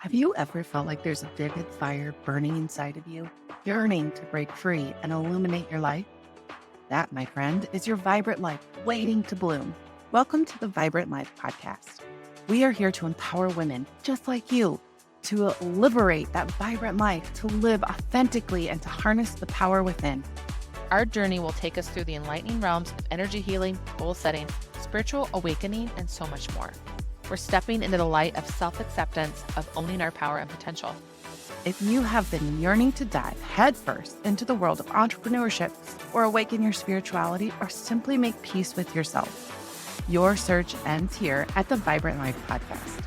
Have you ever felt like there's a vivid fire burning inside of you, yearning to break free and illuminate your life? That, my friend, is your vibrant life waiting to bloom. Welcome to the Vibrant Life Podcast. We are here to empower women just like you to liberate that vibrant life, to live authentically, and to harness the power within. Our journey will take us through the enlightening realms of energy healing, goal setting, spiritual awakening, and so much more. We're stepping into the light of self-acceptance, of owning our power and potential. If you have been yearning to dive headfirst into the world of entrepreneurship, or awaken your spirituality, or simply make peace with yourself, your search ends here at the Vibrant Life Podcast.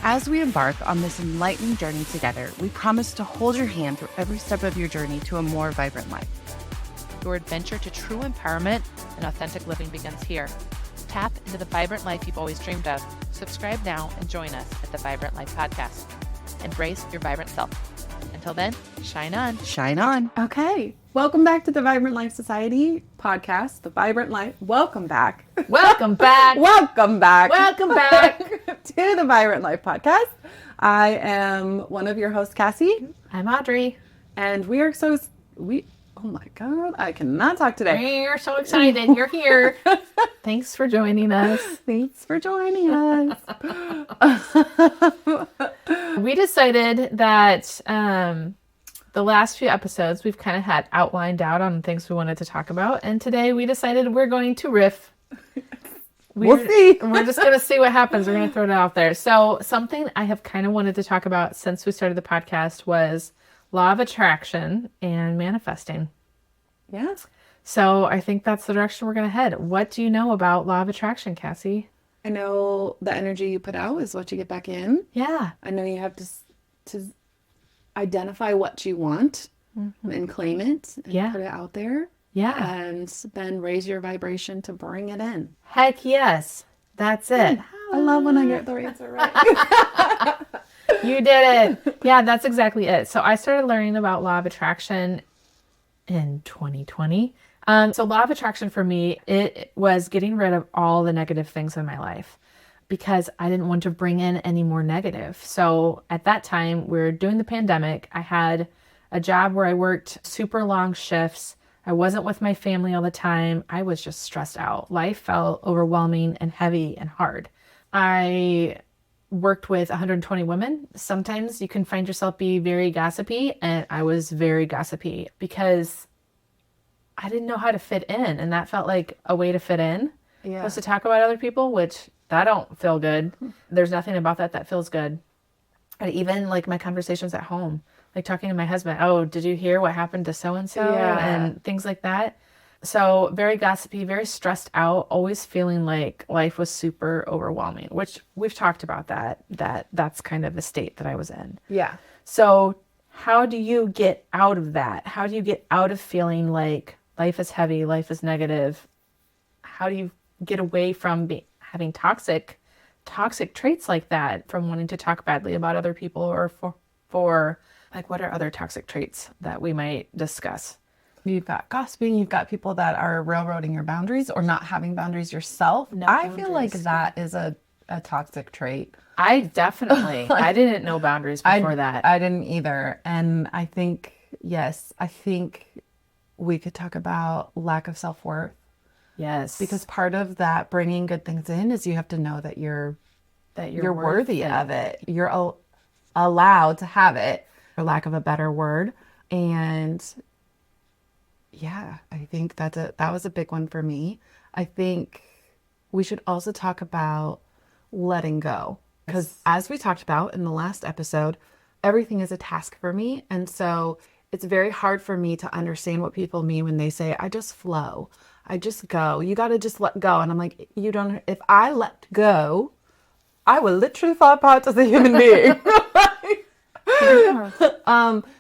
As we embark on this enlightening journey together, we promise to hold your hand through every step of your journey to a more vibrant life. Your adventure to true empowerment and authentic living begins here. Tap into the vibrant life you've always dreamed of. Subscribe now and join us at the Vibrant Life Podcast. Embrace your vibrant self. Until then, shine on. Shine on. Okay. Welcome back to the Vibrant Life Society podcast, the Vibrant Life. Welcome back. Welcome back. Welcome back. Welcome back to the Vibrant Life podcast. I am one of your hosts, Cassie. I'm Audrey. And oh my God, I cannot talk today. We're so excited you're here. Thanks for joining us. Thanks for joining us. We decided that the last few episodes we've kind of had outlined out on things we wanted to talk about. And today we decided we're going to riff. We'll see. We're just going to see what happens. We're going to throw it out there. So something I have kind of wanted to talk about since we started the podcast was law of attraction and manifesting. Yeah. So I think that's the direction we're going to head. What do you know about law of attraction, Cassie? I know the energy you put out is what you get back in. Yeah. I know you have to identify what you want and claim it and put it out there. Yeah. And then raise your vibration to bring it in. Heck yes. That's it. I love when I get the answer right. You did it. Yeah, that's exactly it. So I started learning about law of attraction in 2020. So law of attraction for me, it was getting rid of all the negative things in my life because I didn't want to bring in any more negative. So at that time, we were doing the pandemic. I had a job where I worked super long shifts. I wasn't with my family all the time. I was just stressed out. Life felt overwhelming and heavy and hard. I worked with 120 women. Sometimes you can find yourself be very gossipy, and I was very gossipy because I didn't know how to fit in, and that felt like a way to fit in. Yeah. Was to talk about other people, which that don't feel good. There's nothing about that feels good. And even like my conversations at home, like talking to my husband, oh, did you hear what happened to so-and-so? And things like that. So very gossipy, very stressed out, always feeling like life was super overwhelming, which we've talked about that's kind of the state that I was in. Yeah. So how do you get out of that? How do you get out of feeling like life is heavy, life is negative? How do you get away from having toxic traits like that, from wanting to talk badly about other people, or for like, what are other toxic traits that we might discuss? You've got gossiping, you've got people that are railroading your boundaries or not having boundaries yourself. I feel like that is a toxic trait. I definitely, I didn't know boundaries before that. I didn't either. And I think we could talk about lack of self-worth. Yes. Because part of that bringing good things in is you have to know that you're worthy of it. You're allowed to have it, for lack of a better word. And yeah, I think that was a big one for me. I think we should also talk about letting go. Because as we talked about in the last episode, everything is a task for me. And so it's very hard for me to understand what people mean when they say, I just flow. I just go. You got to just let go. And I'm like, if I let go, I will literally fall apart as a human being.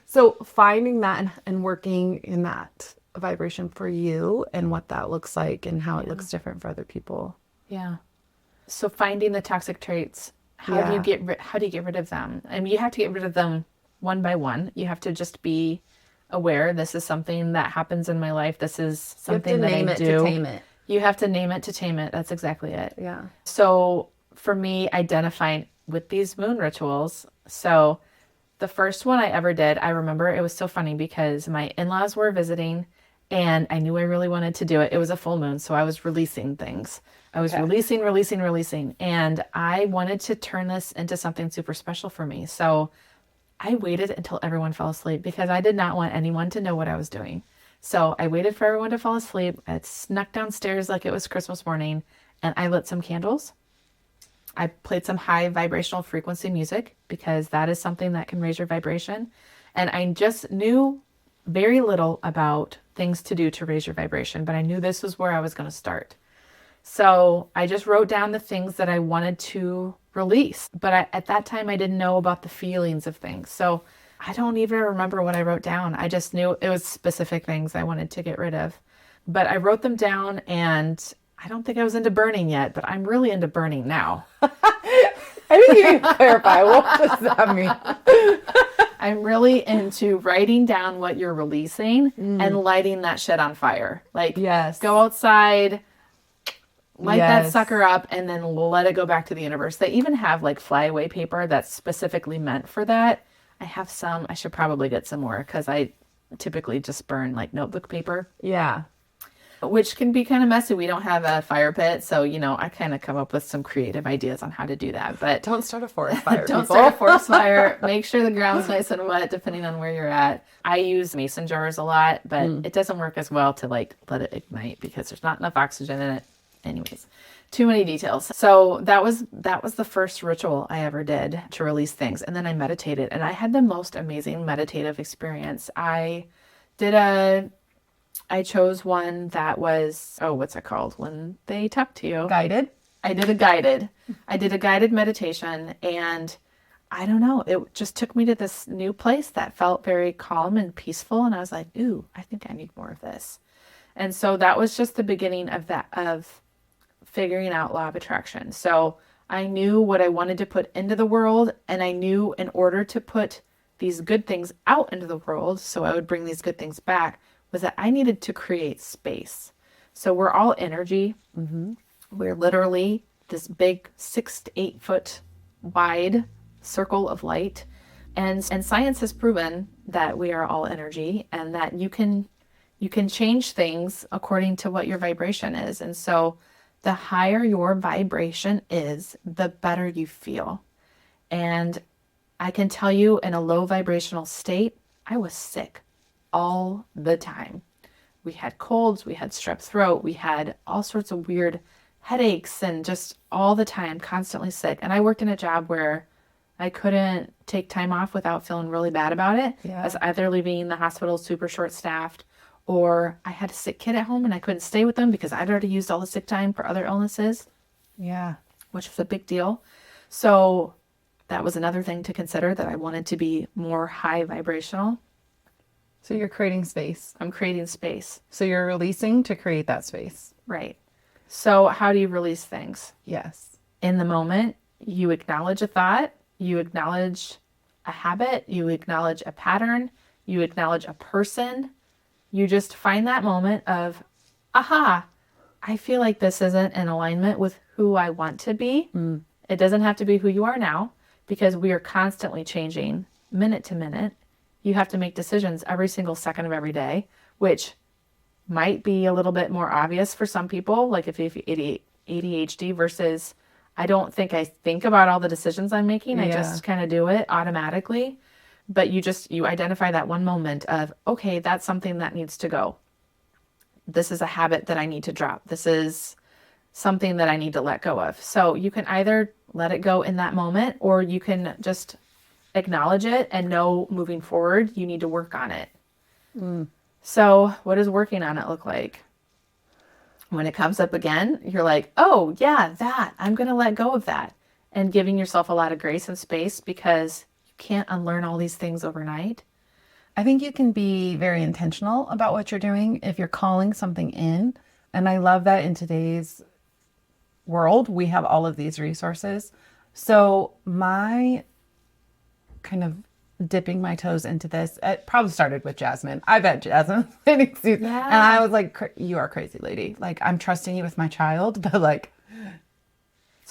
So finding that and working in that vibration for you and what that looks like and how it looks different for other people. Yeah. So finding the toxic traits, how do you get rid of them? I mean, you have to get rid of them one by one. You have to just be aware, this is something that happens in my life. This is something that I do. You have to name it to tame it. You have to name it to tame it. That's exactly it. Yeah. So for me, identifying with these moon rituals. So the first one I ever did, I remember it was so funny because my in-laws were visiting and I knew I really wanted to do it. It was a full moon, so I was releasing things. I was releasing. And I wanted to turn this into something super special for me. So I waited until everyone fell asleep because I did not want anyone to know what I was doing. So I waited for everyone to fall asleep. I snuck downstairs like it was Christmas morning and I lit some candles. I played some high vibrational frequency music because that is something that can raise your vibration. And I just knew very little about things to do to raise your vibration, but I knew this was where I was going to start. So I just wrote down the things that I wanted to release. But at that time, I didn't know about the feelings of things. So I don't even remember what I wrote down. I just knew it was specific things I wanted to get rid of. But I wrote them down, and I don't think I was into burning yet, but I'm really into burning now. I didn't even clarify. What does that mean? I'm really into writing down what you're releasing and lighting that shit on fire. Like, go outside, light that sucker up, and then let it go back to the universe. They even have like flyaway paper that's specifically meant for that. I have some. I should probably get some more because I typically just burn like notebook paper. Yeah. Which can be kind of messy. We don't have a fire pit, so I kind of come up with some creative ideas on how to do that. But don't start a forest fire. Don't start a forest fire. Make sure the ground's nice and wet, depending on where you're at. I use mason jars a lot, but it doesn't work as well to like let it ignite because there's not enough oxygen in it. Anyways, too many details. So that was the first ritual I ever did to release things, and then I meditated, and I had the most amazing meditative experience. I chose one that was, what's it called when they talk to you? Guided? I did a guided meditation, and I don't know, it just took me to this new place that felt very calm and peaceful. And I was like, ooh, I think I need more of this. And so that was just the beginning of figuring out law of attraction. So I knew what I wanted to put into the world, and I knew in order to put these good things out into the world, so I would bring these good things back, was that I needed to create space. So we're all energy. Mm-hmm. We're literally this big 6 to 8 foot wide circle of light. And science has proven that we are all energy and that you can change things according to what your vibration is. And so the higher your vibration is, the better you feel. And I can tell you, in a low vibrational state, I was sick all the time. We had colds, we had strep throat, we had all sorts of weird headaches, and just all the time, constantly sick. And I worked in a job where I couldn't take time off without feeling really bad about it. Yeah. I was either leaving the hospital super short-staffed, or I had a sick kid at home and I couldn't stay with them because I'd already used all the sick time for other illnesses. Yeah. Which was a big deal. So that was another thing to consider, that I wanted to be more high vibrational. So you're creating space. I'm creating space. So you're releasing to create that space. Right. So how do you release things? Yes. In the moment, you acknowledge a thought, you acknowledge a habit, you acknowledge a pattern, you acknowledge a person. You just find that moment of, aha, I feel like this isn't in alignment with who I want to be. It doesn't have to be who you are now, because we are constantly changing minute to minute. You have to make decisions every single second of every day, which might be a little bit more obvious for some people, like if you have ADHD versus I don't think I think about all the decisions I'm making. I just kind of do it automatically. But you identify that one moment of, okay, that's something that needs to go. This is a habit that I need to drop. This is something that I need to let go of. So you can either let it go in that moment, or you can just acknowledge it and know moving forward you need to work on it. So what does working on it look like? When it comes up again, you're like, oh yeah, that, I'm going to let go of that. And giving yourself a lot of grace and space, because you can't unlearn all these things overnight. I think you can be very intentional about what you're doing if you're calling something in. And I love that in today's world, we have all of these resources. So my kind of dipping my toes into this, it probably started with Jasmine. I bet Jasmine. And I was like, you are crazy, lady. Like, I'm trusting you with my child, but like,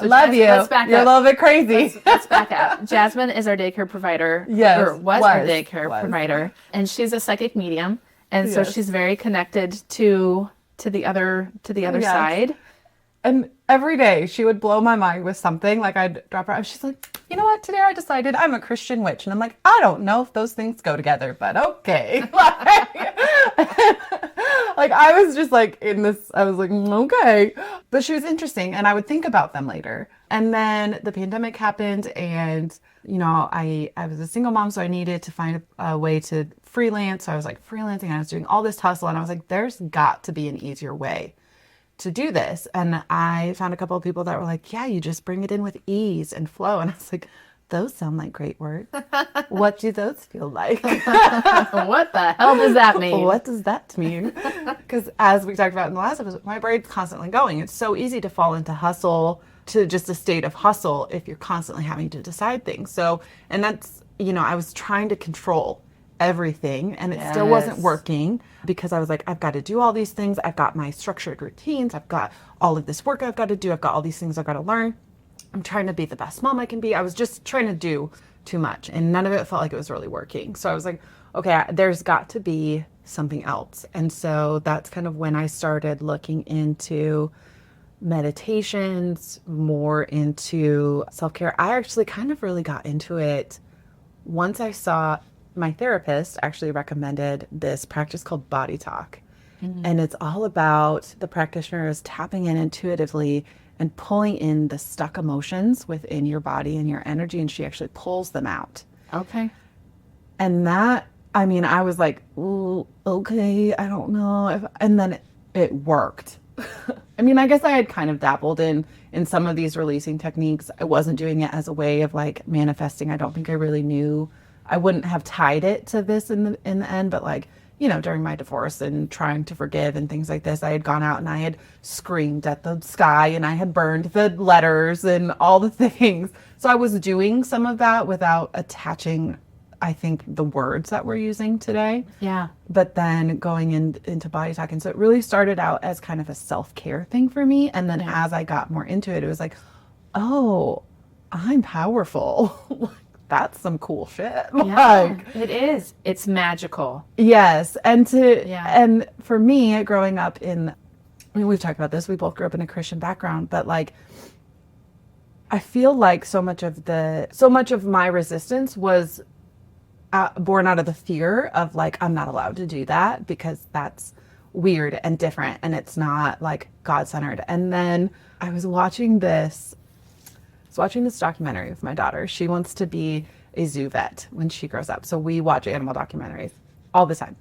I love you. Let's back You're up. a little bit crazy. Let's back up. Jasmine is our daycare provider. Yes, Or was our daycare provider. And she's a psychic medium. And so Yes. she's very connected to the other Yes. side. And every day she would blow my mind with something. Like I'd drop her. She's like, you know what? Today I decided I'm a Christian witch. And I'm like, I don't know if those things go together, but okay. Like I was just like in this, I was like, okay. But she was interesting. And I would think about them later. And then the pandemic happened and, you know, I was a single mom, so I needed to find a way to freelance. So I was like freelancing and I was doing all this hustle. And I was like, there's got to be an easier way to do this. And I found a couple of people that were like, yeah, you just bring it in with ease and flow. And I was like, those sound like great words. What do those feel like? What the hell does that mean? What does that mean? Because as we talked about in the last episode, my brain's constantly going. It's so easy to fall into hustle, to just a state of hustle if you're constantly having to decide things. So, and that's, you know, I was trying to control everything and it still wasn't working because I was like, I've got to do all these things. I've got my structured routines. I've got all of this work I've got to do. I've got all these things I've got to learn. I'm trying to be the best mom I can be. I was just trying to do too much and none of it felt like it was really working. So I was like, okay, there's got to be something else. And so that's kind of when I started looking into meditations, more into self-care. I actually kind of really got into it once I saw my therapist actually recommended this practice called body talk. And it's all about the practitioners tapping in intuitively and pulling in the stuck emotions within your body and your energy. And she actually pulls them out. Okay. And that, I mean, I was like, ooh, okay, I don't know. And then it worked. I mean, I guess I had kind of dabbled in some of these releasing techniques. I wasn't doing it as a way of like manifesting. I don't think I really knew. I wouldn't have tied it to this in the end, but like, you know, during my divorce and trying to forgive and things like this, I had gone out and I had screamed at the sky and I had burned the letters and all the things. So I was doing some of that without attaching, I think, the words that we're using today. Yeah. But then going into body talk. And so it really started out as kind of a self-care thing for me. And then as I got more into it, it was like, oh, I'm powerful. That's some cool shit. Yeah, it is. It's magical. Yes. And and for me, growing up I mean, we've talked about this. We both grew up in a Christian background, but like, I feel like so much of my resistance was born out of the fear of like, I'm not allowed to do that because that's weird and different and it's not like God-centered. And then I was watching this documentary with my daughter. She wants to be a zoo vet when she grows up. So we watch animal documentaries all the time.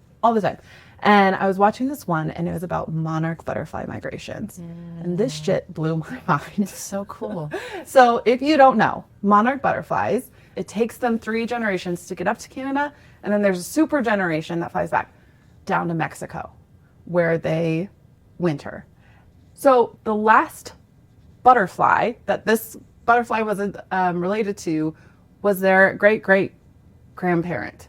And I was watching this one and it was about monarch butterfly migrations. And this shit blew my mind. It's so cool. So if you don't know, monarch butterflies, it takes them 3 generations to get up to Canada. And then there's a super generation that flies back down to Mexico where they winter. So the last butterfly that this butterfly was related to was their great grandparent.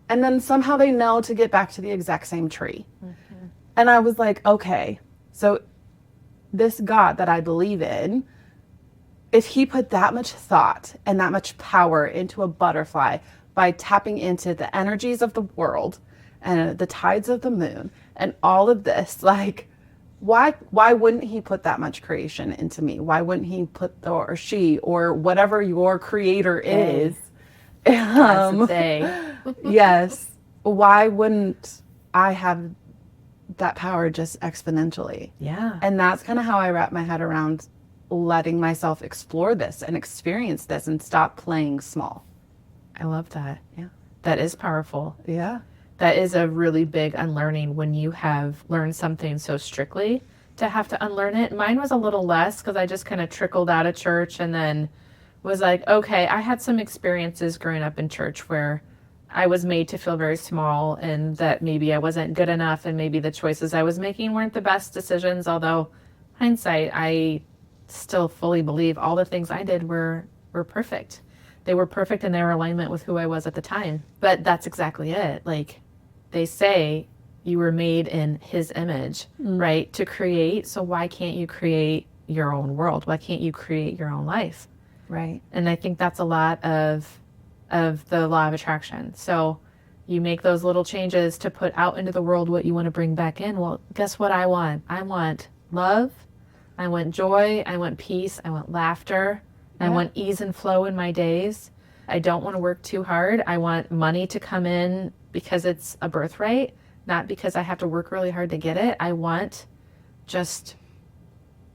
And then somehow they know to get back to the exact same tree. Mm-hmm. And I was like, okay, so this God that I believe in, if he put that much thought and that much power into a butterfly by tapping into the energies of the world and the tides of the moon and all of this, like, why wouldn't he put that much creation into me? Why wouldn't he put or she or whatever your creator is? Yes. Why wouldn't I have that power just exponentially? Yeah. And that's kind of how I wrap my head around letting myself explore this and experience this and stop playing small. I love that. Yeah. That is powerful. Yeah. That is a really big unlearning when you have learned something so strictly to have to unlearn it. Mine was a little less because I just kind of trickled out of church and then was like, okay, I had some experiences growing up in church where I was made to feel very small and that maybe I wasn't good enough and maybe the choices I was making weren't the best decisions. Although hindsight, I still fully believe all the things I did were perfect. They were perfect in their alignment with who I was at the time. But that's exactly it. Like they say you were made in his image, right? To create. So why can't you create your own world? Why can't you create your own life? Right. And I think that's a lot of the law of attraction. So you make those little changes to put out into the world what you want to bring back in. Well, guess what I want? I want love. I want joy. I want peace. I want laughter. I want ease and flow in my days. I don't want to work too hard. I want money to come in because it's a birthright, not because I have to work really hard to get it. I want just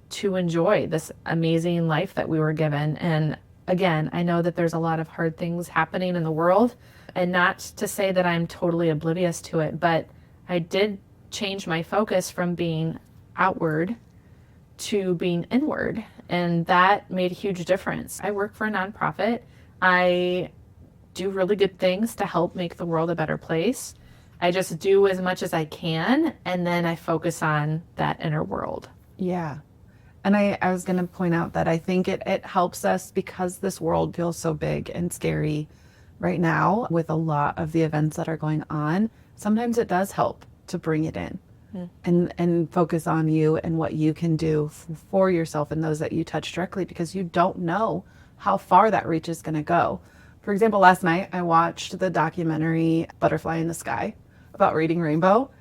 to enjoy this amazing life that we were given. And again, I know that there's a lot of hard things happening in the world, and not to say that I'm totally oblivious to it, but I did change my focus from being outward to being inward. And that made a huge difference. I work for a nonprofit. I do really good things to help make the world a better place. I just do as much as I can, and then I focus on that inner world. Yeah. And I was going to point out that I think it helps us because this world feels so big and scary right now with a lot of the events that are going on. Sometimes it does help to bring it in and focus on you and what you can do for yourself and those that you touch directly, because you don't know how far that reach is going to go. For example, last night I watched the documentary Butterfly in the Sky about reading Rainbow.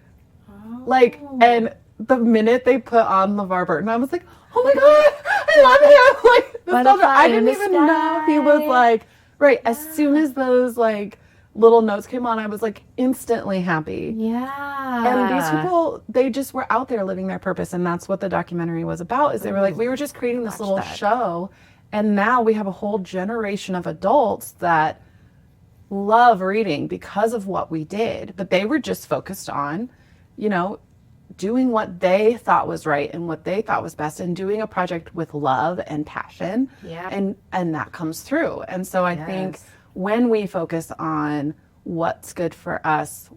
And the minute they put on LeVar Burton, I was like, oh my God, I love him. I didn't even know he was as soon as those little notes came on, I was instantly happy. Yeah. And these people, they just were out there living their purpose. And that's what the documentary was about, is they were we were just creating this little show. And now we have a whole generation of adults that love reading because of what we did. But they were just focused on, doing what they thought was right and what they thought was best, and doing a project with love and passion. Yeah. And that comes through. And so I think when we focus on what's good for us,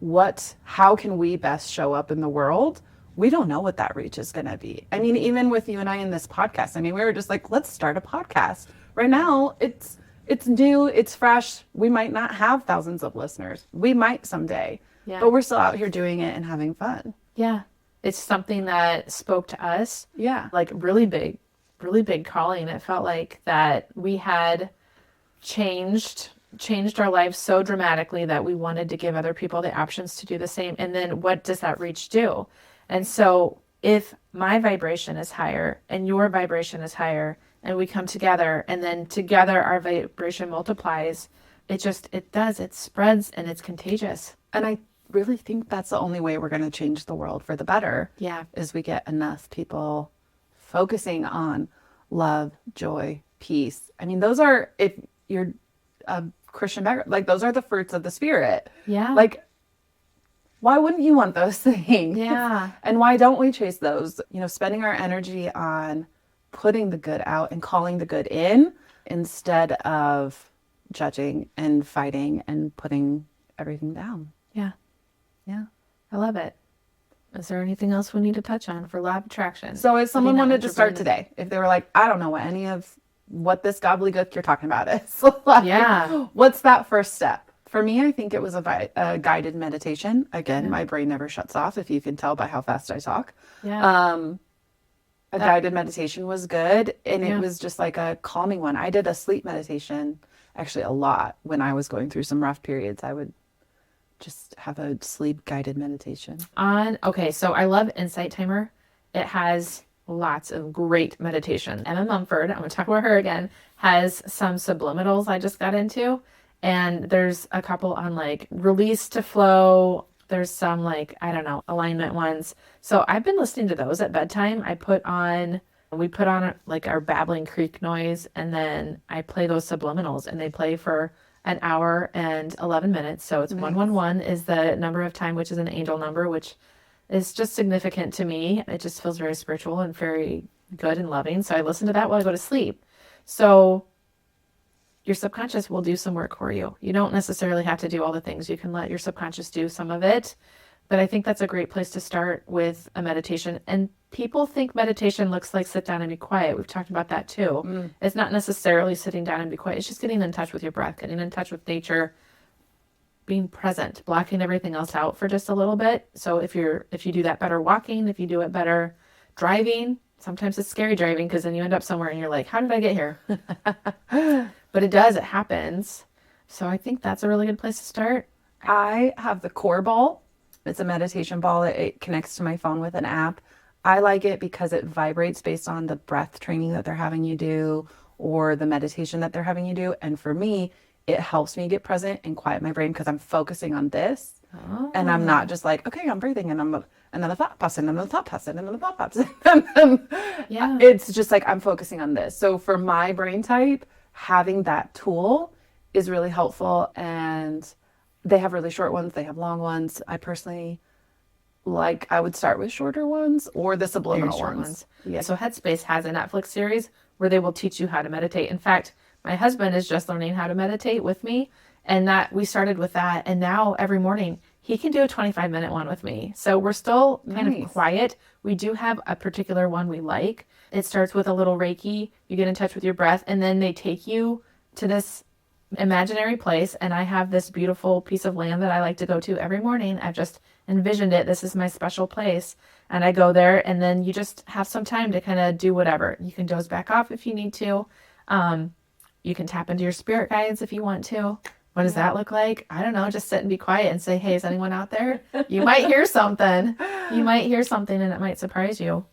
how can we best show up in the world, we don't know what that reach is going to be. I mean, even with you and I in this podcast, we were just let's start a podcast. Right now, it's new, it's fresh. We might not have thousands of listeners. We might someday. Yeah. But we're still out here doing it and having fun. Yeah. It's something that spoke to us. Yeah. Really big calling. It felt like that we had changed our lives so dramatically that we wanted to give other people the options to do the same. And then what does that reach do? And so if my vibration is higher and your vibration is higher, and we come together, and then together our vibration multiplies, it spreads, and it's contagious. And I really think that's the only way we're going to change the world for the better. Yeah. Is we get enough people focusing on love, joy, peace. Those are, if you're a Christian background, those are the fruits of the Spirit. Yeah. Why wouldn't you want those things? Yeah. And why don't we chase those? Spending our energy on putting the good out and calling the good in, instead of judging and fighting and putting everything down. Yeah. Yeah. I love it. Is there anything else we need to touch on for law of attraction? So if someone wanted to start today, if they were I don't know what this gobbledygook you're talking about is. What's that first step? For me, I think it was a guided meditation. Again, my brain never shuts off, if you can tell by how fast I talk. Yeah. Guided meditation was good. And it was just a calming one. I did a sleep meditation actually a lot when I was going through some rough periods. I would just have a sleep guided meditation. So I love Insight Timer. It has lots of great meditation. Emma Mumford, I'm going to talk about her again, has some subliminals I just got into. And there's a couple on release to flow. There's some alignment ones. So I've been listening to those at bedtime. We put on our babbling creek noise, and then I play those subliminals, and they play for an hour and 11 minutes. So it's 111 is the number of time, which is an angel number, which is just significant to me. It just feels very spiritual and very good and loving. So I listen to that while I go to sleep. So your subconscious will do some work for you. You don't necessarily have to do all the things. You can let your subconscious do some of it. But I think that's a great place to start with a meditation. And people think meditation looks like sit down and be quiet. We've talked about that too. It's not necessarily sitting down and be quiet. It's just getting in touch with your breath, getting in touch with nature, being present, blocking everything else out for just a little bit. So if you do that better walking, if you do it better driving, sometimes it's scary driving because then you end up somewhere and you're like, how did I get here? But it happens. So I think that's a really good place to start. I have the Core Ball. It's a meditation ball. It connects to my phone with an app. I like it because it vibrates based on the breath training that they're having you do or the meditation that they're having you do. And for me, it helps me get present and quiet my brain because I'm focusing on this. Oh. And I'm not just like, okay, I'm breathing and and then the thought pops in, and then the thought pops in, and then the thought pops in. And then it's just like I'm focusing on this. So for my brain type, having that tool is really helpful. And they have really short ones. They have long ones. I personally I would start with shorter ones or the subliminal ones. Yeah. So Headspace has a Netflix series where they will teach you how to meditate. In fact, my husband is just learning how to meditate with me, and that we started with that. And now every morning he can do a 25-minute one with me. So we're still kind of quiet. We do have a particular one we like. It starts with a little Reiki. You get in touch with your breath, and then they take you to this imaginary place. And I have this beautiful piece of land that I like to go to every morning. I've just envisioned it. This is my special place. And I go there, and then you just have some time to kind of do whatever. You can doze back off if you need to. You can tap into your spirit guides if you want to. What does that look like? I don't know. Just sit and be quiet and say, hey, is anyone out there? You might hear something. You might hear something and it might surprise you.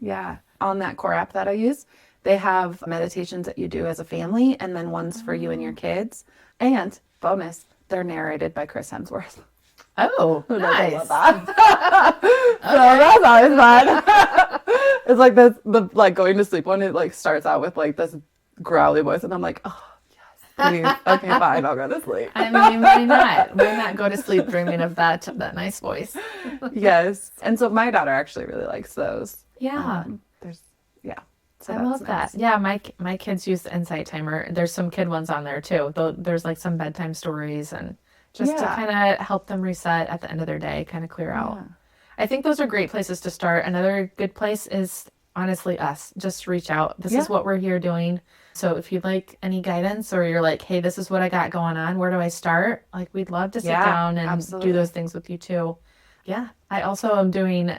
Yeah. On that Core app that I use, they have meditations that you do as a family and then ones for you and your kids. And bonus, they're narrated by Chris Hemsworth. Oh, nice. I love that. So that's always fun. It's like this, the like going to sleep one. It like starts out with like this growly voice, and I'm like, oh yes, please. Okay, fine, I'll go to sleep. I mean, why not? Why not go to sleep dreaming of that nice voice? Yes, and so my daughter actually really likes those. Yeah, So I love that. Yeah, my kids use the Insight Timer. There's some kid ones on there too. There's like some bedtime stories and just to kind of help them reset at the end of their day, kind of clear out. I think those are great places to start. Another good place is honestly us. Just reach out. This is what we're here doing. So if you'd like any guidance, or you're like, hey, this is what I got going on, where do I start? Like, we'd love to sit down and do those things with you too. Yeah. I also am doing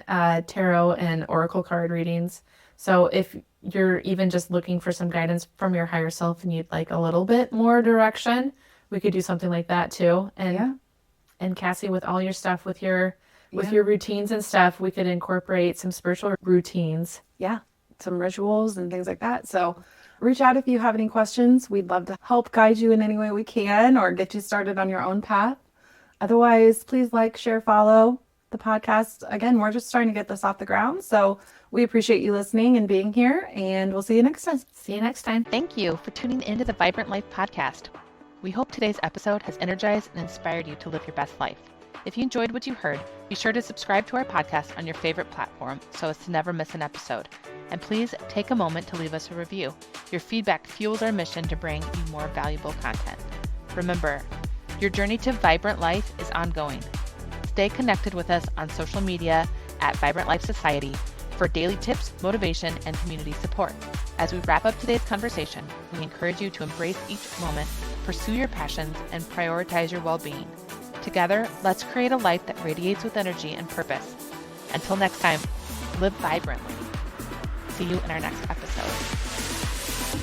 tarot and oracle card readings. So if you're even just looking for some guidance from your higher self and you'd like a little bit more direction, we could do something like that too. And Cassie, with all your stuff, with your routines and stuff, we could incorporate some spiritual routines. Yeah, some rituals and things like that. So reach out if you have any questions. We'd love to help guide you in any way we can or get you started on your own path. Otherwise, please like, share, follow the podcast. Again, we're just starting to get this off the ground. So we appreciate you listening and being here, and we'll see you next time. See you next time. Thank you for tuning into the Vibrant Life podcast. We hope today's episode has energized and inspired you to live your best life. If you enjoyed what you heard, be sure to subscribe to our podcast on your favorite platform so as to never miss an episode. And please take a moment to leave us a review. Your feedback fuels our mission to bring you more valuable content. Remember, your journey to Vibrant Life is ongoing. Stay connected with us on social media at Vibrant Life Society for daily tips, motivation, and community support. As we wrap up today's conversation, we encourage you to embrace each moment, pursue your passions, and prioritize your well-being. Together, let's create a life that radiates with energy and purpose. Until next time, live vibrantly. See you in our next episode.